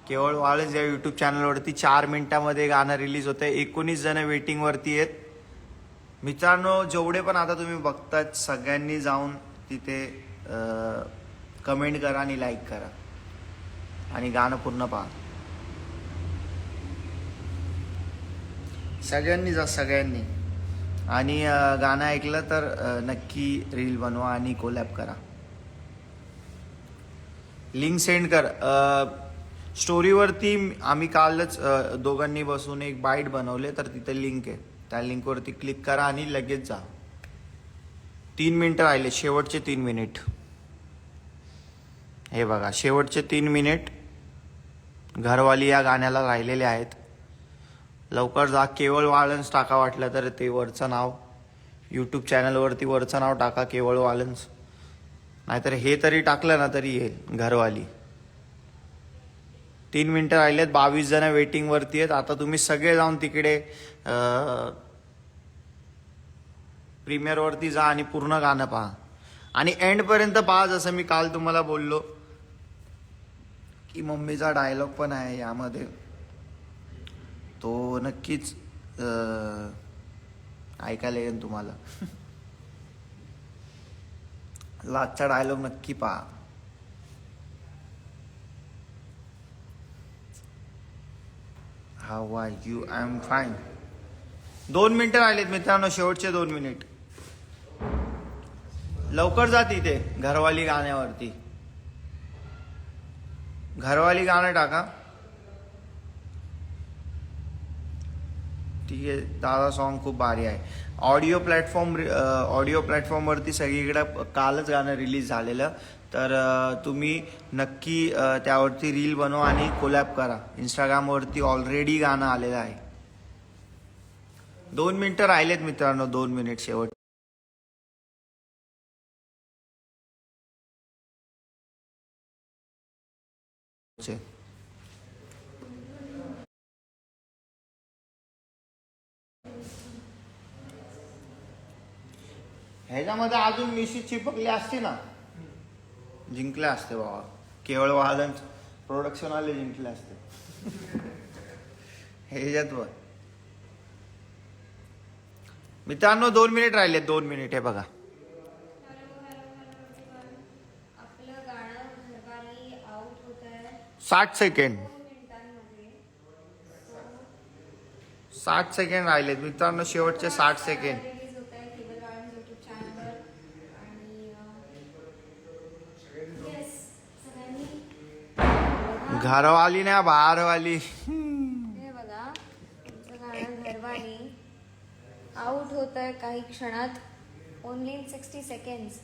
केवळ वाळज या यूट्यूब चॅनलवरती 4 मिनिटांमध्ये गाणं रिलीज होतंय. 19 जण वेटिंगवरती आहेत. मित्रांनो, जेवढे पण आता तुम्ही बघताय सगळ्यांनी जाऊन तिथे कमेंट करा आणि लाईक करा आणि गाणं पूर्ण पहा. सगळ्यांनी जा, सगळ्यांनी. आणि गाणं ऐकलं तर नक्की रील बनवा आणि कोलॅब करा. लिंक सेंड कर. स्टोरीवरती आम्ही कालच दोघांनी बसून एक बाईट बनवले, तर तिथे लिंक आहे. त्या लिंकवरती क्लिक करा आणि लगेच जा. 3 मिनिटं राहिले, शेवटचे 3 मिनिट. हे बघा, शेवटचे 3 मिनिट घरवाली या गाण्याला राहिलेले आहेत. लवकर जा. केवळ वाळंज टाका वाटलं तर ते वरचं नाव, यूट्यूब चॅनलवरती वरचं नाव टाका केवळ वाळंज. नाहीतर हे तरी टाकलं ना तरी येईल घरवाली. 3 मिनिटं राहिलेत. 22 जण वेटिंगवरती आहेत. आता तुम्ही सगळे जाऊन तिकडे प्रीमियरवरती जा आणि पूर्ण गाणं पहा आणि एंडपर्यंत पहा. जसं मी काल तुम्हाला बोललो की मम्मीचा डायलॉग पण आहे यामध्ये, तो नक्कीच ऐकायला येईल तुम्हाला. लास्टचा डायलॉग नक्की पहा. How are you? I am fine. 2 मिनिटं राहिलेत मित्रांनो, शेवटचे 2 मिनिट. लवकर जा तिथे घरवाली गाण्यावरती. घरवाली गाणं टाका. ठीक आहे, दादा सॉन्ग खूप भारी आहे. ऑडिओ प्लॅटफॉर्मवरती सगळीकडे कालच गाणं रिलीज झालेलं. तर तुम्ही नक्की त्यावरती रील बनवा आणि कोलॅब करा. इंस्टाग्रामवरती ऑलरेडी गाणं आलेलं आहे. 2 मिनिटं राहिलेत मित्रांनो, 2 मिनिट शेवट. ह्याच्यामध्ये अजून मिशी चिपकली असते ना, जिंकले असते बाबा. केवळ वाळंज प्रोडक्शन वाले जिंकले असते. ह्याच्यात बघ मित्रांनो, 2 मिनिट राहिले. 2 मिनिट. हे बघा, आपलं गाणं घरवाली आउट होत आहे 60 सेकंड. 2 मिनिटांमध्ये. 60 सेकंड राहिलेत मित्रांनो, शेवटचे 60 सेकंड. रिलीज होत आहे केवळ वाळंज यूट्यूब चॅनलवर. आणि येस, सगळ्यांनी घरवाली ना बाहेरवाली. हे बघा, तुमचं गाणं घरवाली आउट होत आहे काही क्षणात. ओनली इन 60 सेकंड्स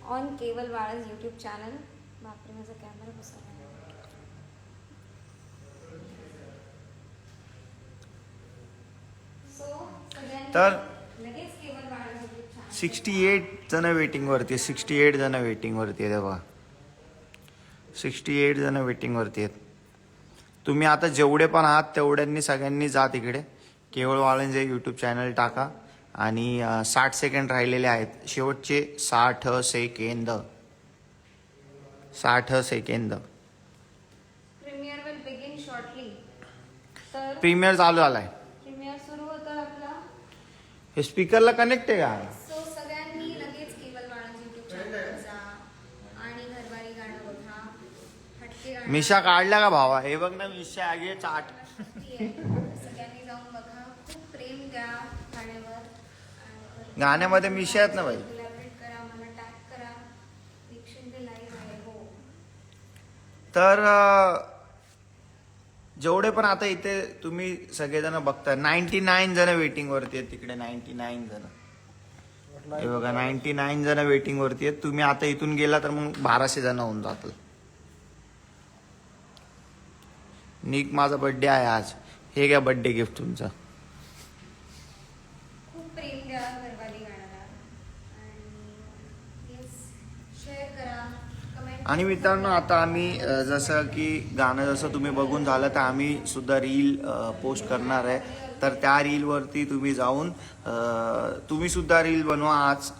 ऑन केवळ वाळंज यूट्यूब चॅनल. बापरे, माझा कॅमेरा बसवला. तर लगेच केवळ वाळंज यूट्यूब चॅनल. 68 जण वेटिंगवरती. 68 जण वेटिंगवरती आहेत बघा. 68 जण वेटिंगवरती आहेत. तुम्ही आता जेवढे पण आहात तेवढ्यांनी सगळ्यांनी जा तिकडे. केवळ वाळंज हे यूट्यूब चॅनल टाका आणि 60 सेकंड राहिलेले आहेत. शेवटचे 60 सेकंद. 60 सेकंद. Premiere will begin shortly. तर प्रीमियर चालू झालाय. प्रीमियर सुरू होतं आपला. हे स्पीकरला कनेक्ट आहे का? सो सगळ्यांनी लगेच केवळ वाळंज यूट्यूब चॅनलवर जा आणि घरवाली गाणं बघा. हटके गाणं मिशा काढल्या का भावा? हे बघ ना, मिशा आगे चाट. नक्की आहे. सगळ्यांनी जाऊन बघा. खूप प्रेम द्या गाण्यावर. आणि गाण्यामध्ये मिशा आहेत ना बाई. कोलॅबरेट करा, मला टॅग करा. दीक्षित लाईव्ह आहे. हो, तर जेवढे पण आता इथे तुम्ही सगळेजण बघताय, 99 जण वेटिंगवरती आहेत तिकडे. 99 जण. हे बघा, 99 जण वेटिंगवरती आहेत. तुम्ही आता इथून गेला तर मग 1200 जण होऊन जातील. निक, माझा बर्थडे आहे आज. हे घ्या बर्थडे गिफ्ट तुमचं. खूप प्रेम द्या घरवाली गाण्याला. आणि येस, शेअर करा, कमेंट. आणि मित्रांनो, आता आम्ही जसं की गाणं जसं तुम्ही बघून झालं, तर आम्ही सुद्धा रील पोस्ट करणार आहे. तर त्या रीलवरती तुम्ही जाऊन तुम्ही सुद्धा रील बनवा.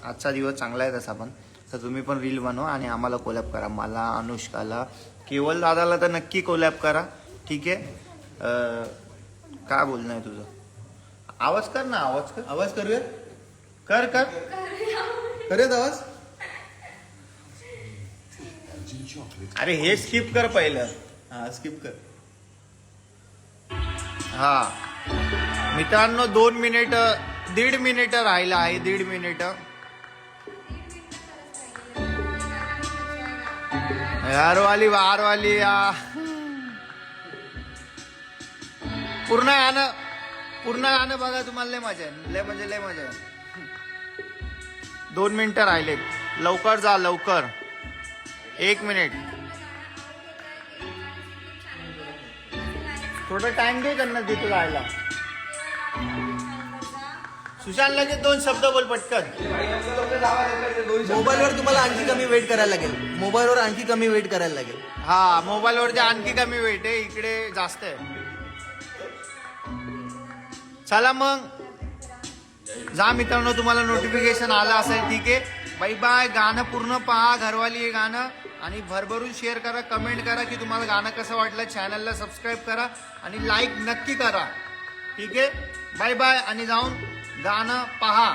आजचा दिवस चांगला आहे तसा पण. तर तुम्ही पण रील बनवा आणि आम्हाला कोलॅब करा. मला, अनुष्काला, केवल दादाला तर नक्की कोलॅब करा. ठीक आहे. काय बोलणं आहे तुझं? आवाज कर ना, आवाज कर. आवाज करूया. कर कर करूयात आवाज. अरे हे स्किप कर पहिलं. हा स्किप कर. हा मित्रांनो 2 मिनिट 1.5 मिनिट राहिला आहे. 1.5 मिनिट. यारवाली वारवाली या पूर्ण गाणं बघा, तुम्हाला लय मजा आहे. लय म्हणजे लय मजा आहे. 2 मिनिटं राहिलेत. लवकर जा, लवकर. 1 मिनिट. थोडं टाइम दे त्यांना तिथे जायला. सुशांत लगेच 2 शब्द बोल पटकन. मोबाईलवर तुम्हाला आणखी कमी वेट करायला लागेल. मोबाईलवर आणखी कमी वेट करायला लागेल. हा मोबाईलवरती आणखी कमी वेट आहे, इकडे जास्त आहे. चला मग जा मित्रांनो, तुम्हाला नोटिफिकेशन आलं असेल. ठीक आहे. Bye bye. गाणं पूर्ण पहा, घरवाली हे गाणं, आणि भरभरून शेअर करा, कमेंट करा की तुम्हाला गाणं कसं वाटलं. चॅनलला सबस्क्राईब करा आणि लाईक नक्की करा. ठीक आहे. Bye bye. आणि जाऊन गाणं पहा.